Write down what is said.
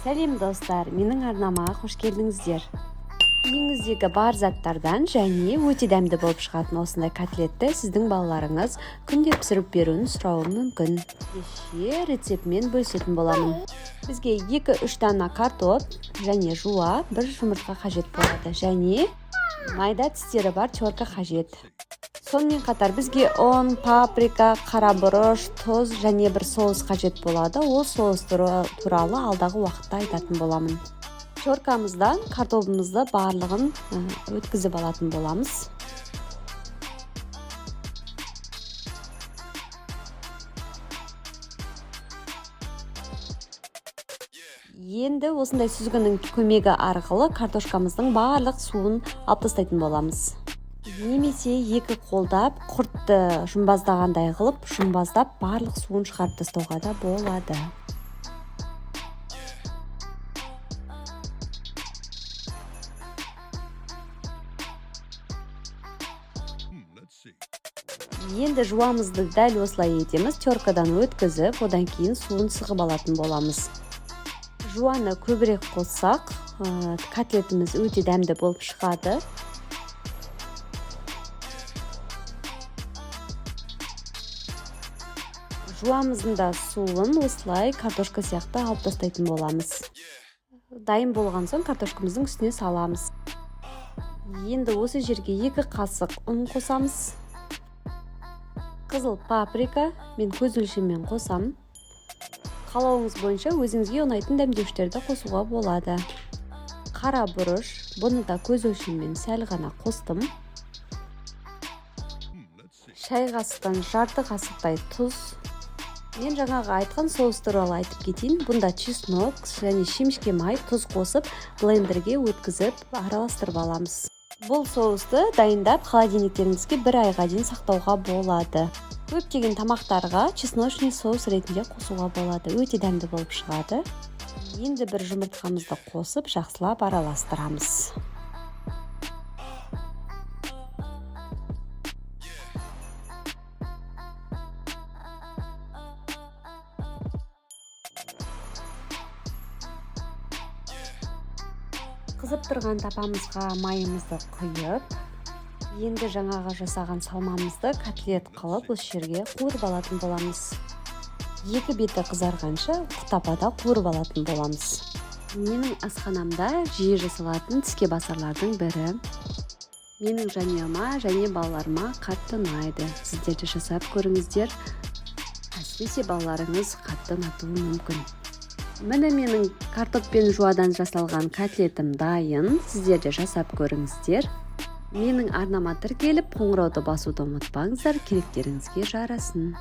Сәлем достар, менің арнама қош келдіңіздер. Үйіңіздегі бар заттардан және өте дәмді болып шығатын осындай котлетті сіздің балаларыңыз күнде пісіріп беруін сұрауы мүмкін. Кеше рецептімен бөлісетін боламын. Бізге 2-3 дана картоп және жуа бір жұмыртқа қажет болады және майда тістері бар терка қажет. Сонымен қатар бізге ұн, паприка, қара бұрыш, тұз және бір соус қажет болады. Ол соус туралы алдағы уақытта айтатын боламын. Теркамыздан картопымызды барлығын өткізіп алатын боламыз. Енді осындай сүзгінің көмегі арқылы картошкамыздың барлық суын алып тастайтын боламыз. Немесе екі қолдап құртты жұмбаздағандай қылып, жұмбаздап барлық суын шығарып тастауға да болады. Енді жуамызды дәл осылай етеміз, теркадан өткізіп, одан кейін суын сығып алатын боламыз. Жуаны көбірек қоссақ, котлетіміз өте дәмді болып шығады. Жуамыздың да суын осылай картошка сияқты алып тастайтын боламыз. Дайын болған соң картошкамыздың үстіне саламыз. Енді осы жерге 2 қасық ұн қосамыз. Қызыл паприка, мен көз өлшеммен қосам. Қалауыңыз бойынша өзіңізге ұнайтын дәмдеуіштерді қосуға болады. Қара бұрыш, бұны да көз өлшеммен сәл ғана қостым. Шай қасықтан жарты қасықтай тұз. Мен жаңағы айтқан соус туралы айтып кетейін. Бұнда чеснок және шемішке май, тұз қосып, блендерге өткізіп, араластырып аламыз. Бұл соусты дайындап, холодильниктеріңізге 1 айға дейін сақтауға болады. Көптеген тамақтарға чесночный соус ретінде қосуға болады. Өте дәмді болып шығады. Енді бір жұмыртқамызды қосып, жақсылап араластырамыз. Қызып тұрған тапамызға майымызды құйып, енді жаңағы жасаған салмамызды котлет қылып осы жерге қуырып алатын боламыз. 2 беті қызарғанша тапада қуырып алатын боламыз. Менің асханамда жиі жасалатын тіске басарлардың бірі. Менің жанұяма және балаларыма қатты ұнайды. Сіздер де жасап көріңіздер. Әсіресе балаларыңыз қатты ұнатуы мүмкін. Міне менің картоп пен жуадан жасалған котлетім дайын. Сіздер де жасап көріңіздер. Менің арнама тіркеліп, қоңырауды басуды ұмытпаңыздар, керектеріңізге жарасын.